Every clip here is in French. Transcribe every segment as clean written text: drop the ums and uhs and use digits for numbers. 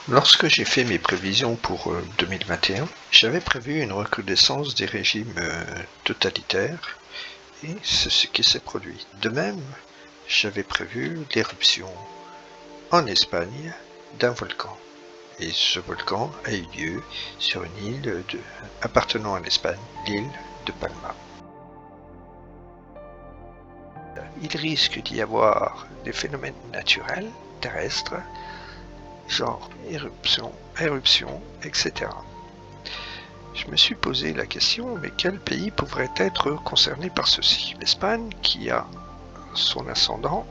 Lorsque j'ai fait mes prévisions pour 2021, j'avais prévu une recrudescence des régimes totalitaires et c'est ce qui s'est produit. De même, j'avais prévu l'éruption en Espagne d'un volcan. Et ce volcan a eu lieu sur une île appartenant à l'Espagne, l'île de Palma. Il risque d'y avoir des phénomènes naturels terrestres, genre éruption, etc. Je me suis posé la question, mais quel pays pourrait être concerné par ceci? L'Espagne, qui a son ascendant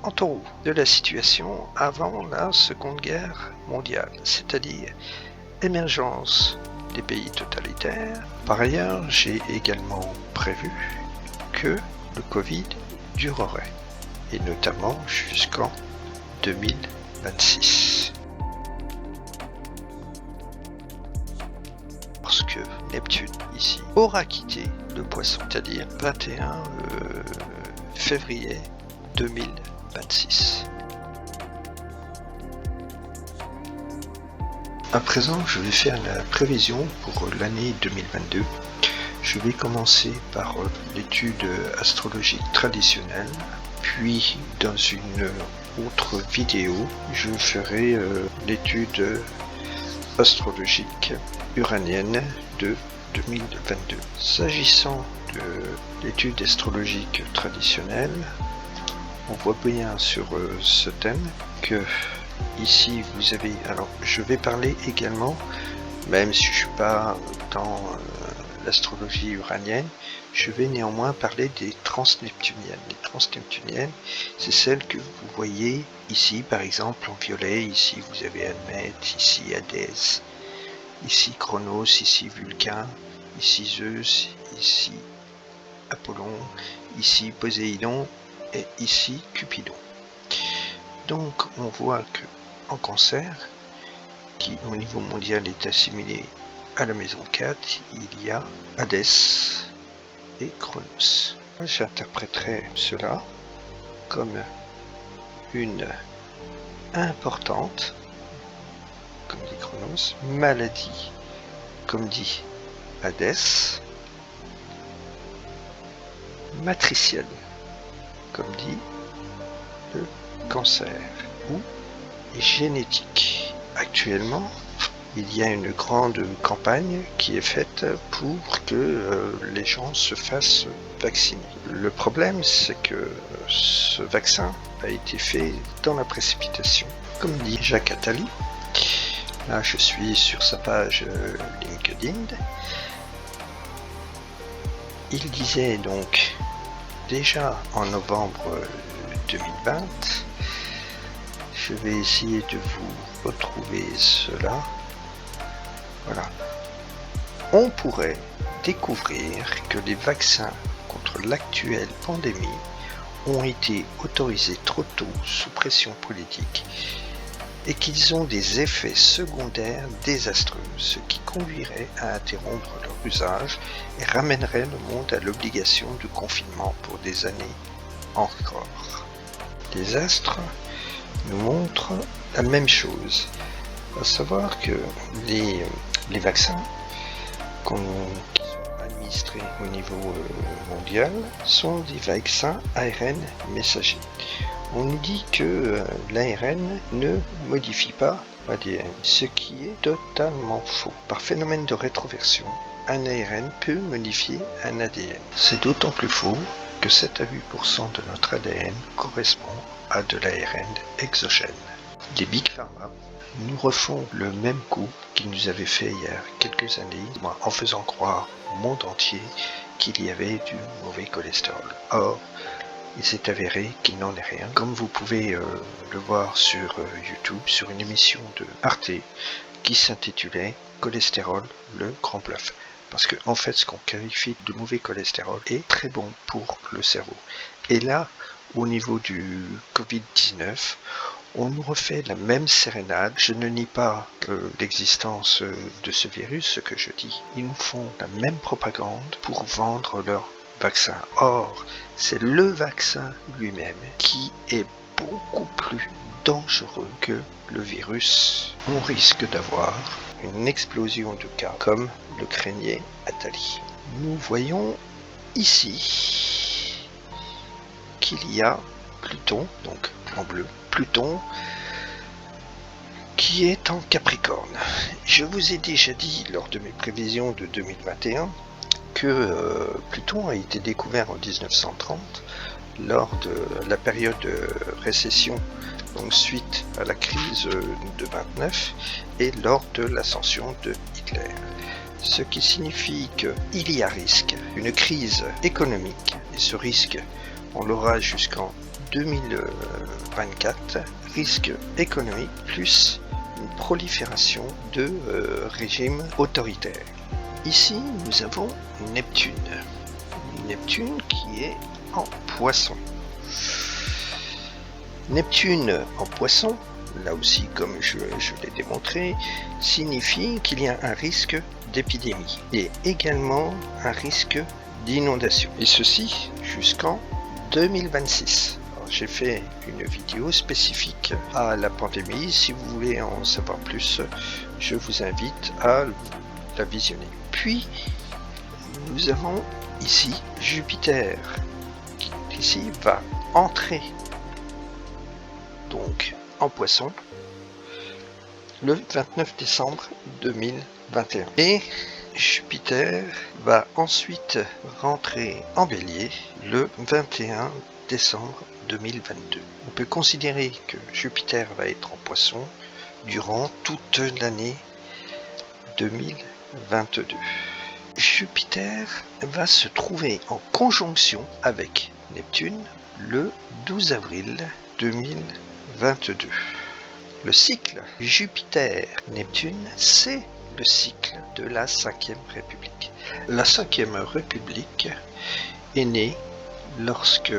en taureau, de la situation avant la Seconde Guerre mondiale, c'est-à-dire émergence des pays totalitaires. Par ailleurs, j'ai également prévu que le Covid durerait, et notamment jusqu'en 2026. Lorsque Neptune, ici, aura quitté le Poisson, c'est-à-dire 21 février 2026. À présent, je vais faire la prévision pour l'année 2022. Je vais commencer par l'étude astrologique traditionnelle, puis dans une autre vidéo, je ferai l'étude astrologique uranienne de 2022. S'agissant de l'étude astrologique traditionnelle, on voit bien sur ce thème que ici vous avez, alors je vais parler également, même si je ne suis pas dans l'astrologie uranienne, je vais néanmoins parler des transneptuniennes. Les transneptuniennes, c'est celles que vous voyez ici, par exemple en violet. Ici vous avez Admet, ici Hadès, ici Chronos, ici Vulcain, ici Zeus, ici Apollon, ici Poséidon et ici Cupidon. Donc on voit que en Cancer, qui au niveau mondial est assimilé à la maison 4, il y a Hadès et Chronos. J'interpréterai cela comme une importante, comme dit Chronos, maladie, comme dit Hadès, matricielle, comme dit le Cancer, ou génétique. Actuellement, il y a une grande campagne qui est faite pour que les gens se fassent vacciner. Le problème, c'est que ce vaccin a été fait dans la précipitation. Comme dit Jacques Attali, là je suis sur sa page LinkedIn, il disait donc déjà en novembre 2020, je vais essayer de vous retrouver cela. Voilà. On pourrait découvrir que les vaccins contre l'actuelle pandémie ont été autorisés trop tôt sous pression politique et qu'ils ont des effets secondaires désastreux, ce qui conduirait à interrompre leur usage et ramènerait le monde à l'obligation de confinement pour des années encore. Les astres nous montrent la même chose, à savoir que les vaccins qui sont administrés au niveau mondial sont des vaccins ARN messagers. On nous dit que l'ARN ne modifie pas l'ADN, ce qui est totalement faux. Par phénomène de rétroversion, un ARN peut modifier un ADN. C'est d'autant plus faux que 7 à 8% de notre ADN correspond à de l'ARN exogène. Les Big Pharma nous refont le même coup qu'ils nous avaient fait il y a quelques années, en faisant croire au monde entier qu'il y avait du mauvais cholestérol. Or, il s'est avéré qu'il n'en est rien. Comme vous pouvez le voir sur YouTube, sur une émission de Arte qui s'intitulait Cholestérol, le grand bluff. Parce que en fait, ce qu'on qualifie de mauvais cholestérol est très bon pour le cerveau. Et là, au niveau du Covid-19, on nous refait la même sérénade. Je ne nie pas l'existence de ce virus, ce que je dis. Ils nous font la même propagande pour vendre leur vaccin. Or, c'est le vaccin lui-même qui est beaucoup plus dangereux que le virus. On risque d'avoir une explosion de cas comme le craignait Attali. Nous voyons ici qu'il y a Pluton, donc en bleu, Pluton qui est en Capricorne. Je vous ai déjà dit lors de mes prévisions de 2021 que Pluton a été découvert en 1930 lors de la période de récession, donc suite à la crise de 29 et lors de l'ascension de Hitler. Ce qui signifie qu'il y a risque, une crise économique, et ce risque, on l'aura jusqu'en 2024, risque économique plus une prolifération de régimes autoritaires. Ici, nous avons Neptune. Neptune qui est en Poisson. Neptune en Poisson, là aussi comme je l'ai démontré, signifie qu'il y a un risque d'épidémie et également un risque d'inondation. Et ceci jusqu'en 2026. J'ai fait une vidéo spécifique à la pandémie. Si vous voulez en savoir plus, je vous invite à la visionner. Puis, nous avons ici Jupiter, qui ici va entrer donc en Poisson le 29 décembre 2021. Et Jupiter va ensuite rentrer en Bélier le 21 décembre 2022. On peut considérer que Jupiter va être en Poisson durant toute l'année 2022. Jupiter va se trouver en conjonction avec Neptune le 12 avril 2022. Le cycle Jupiter-Neptune, c'est le cycle de la 5e République. La 5e République est née lorsque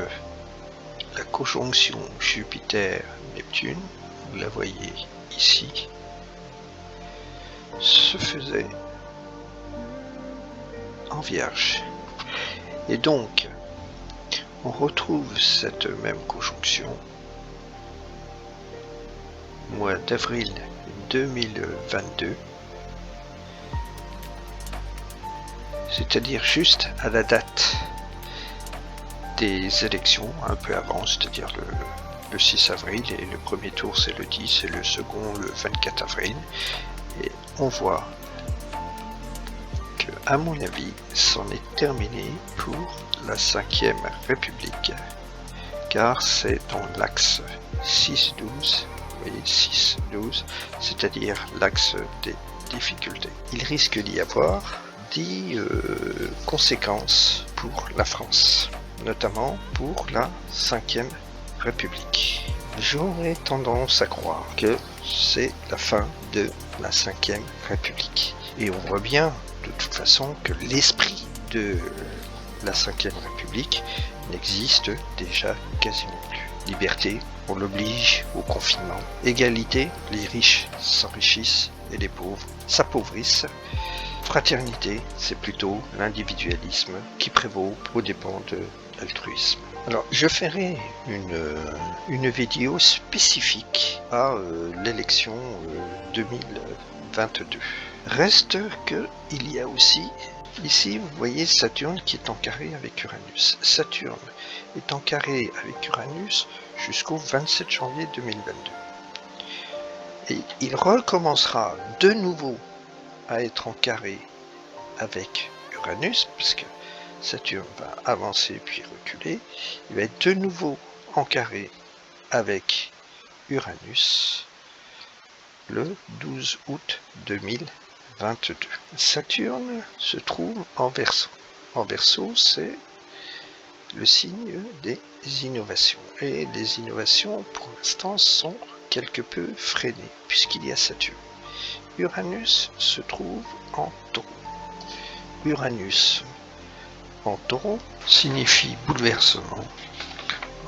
la conjonction Jupiter-Neptune, vous la voyez ici, se faisait en Vierge. Et donc, on retrouve cette même conjonction au mois d'avril 2022, c'est-à-dire juste à la date des élections, un peu avant, c'est-à-dire le 6 avril, et le premier tour c'est le 10 et le second le 24 avril. Et on voit que, à mon avis, c'en est terminé pour la 5e République, car c'est dans l'axe 6-12, vous voyez 6-12, c'est-à-dire l'axe des difficultés. Il risque d'y avoir des conséquences pour la France, notamment pour la 5e République. J'aurais tendance à croire que c'est la fin de la 5e République. Et on voit bien, de toute façon, que l'esprit de la 5e République n'existe déjà quasiment plus. Liberté, on l'oblige au confinement. Égalité, les riches s'enrichissent et les pauvres s'appauvrissent. Fraternité, c'est plutôt l'individualisme qui prévaut aux dépens de l'altruisme. Alors, je ferai une vidéo spécifique à l'élection 2022. Reste que il y a aussi, ici, vous voyez Saturne qui est en carré avec Uranus. Saturne est en carré avec Uranus jusqu'au 27 janvier 2022. Et il recommencera de nouveau à être en carré avec Uranus, puisque Saturne va avancer puis reculer. Il va être de nouveau en carré avec Uranus le 12 août 2022. Saturne se trouve en Verseau. En Verseau, c'est le signe des innovations. Et les innovations, pour l'instant, sont quelque peu freinées, puisqu'il y a Saturne. Uranus se trouve en Taureau. Uranus en Taureau signifie bouleversement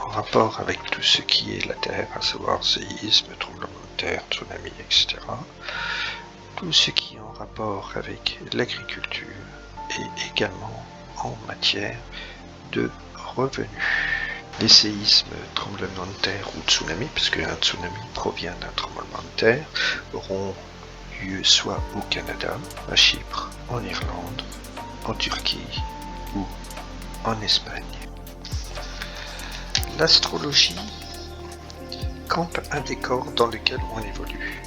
en rapport avec tout ce qui est la Terre, à savoir séisme, tremblement de terre, tsunami, etc. Tout ce qui est en rapport avec l'agriculture et également en matière de revenus. Les séismes, tremblements de terre ou tsunamis, puisque un tsunami provient d'un tremblement de terre, auront lieu soit au Canada, à Chypre, en Irlande, en Turquie ou en Espagne. L'astrologie campe un décor dans lequel on évolue,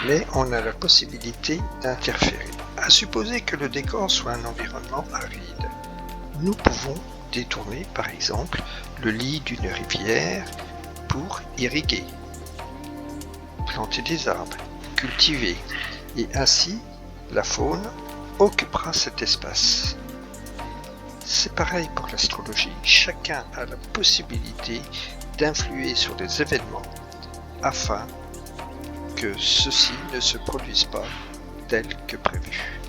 mais on a la possibilité d'interférer. À supposer que le décor soit un environnement aride, nous pouvons détourner par exemple le lit d'une rivière pour irriguer, planter des arbres, cultiver, et ainsi la faune occupera cet espace. C'est pareil pour l'astrologie, chacun a la possibilité d'influer sur les événements afin que ceux-ci ne se produisent pas tels que prévu.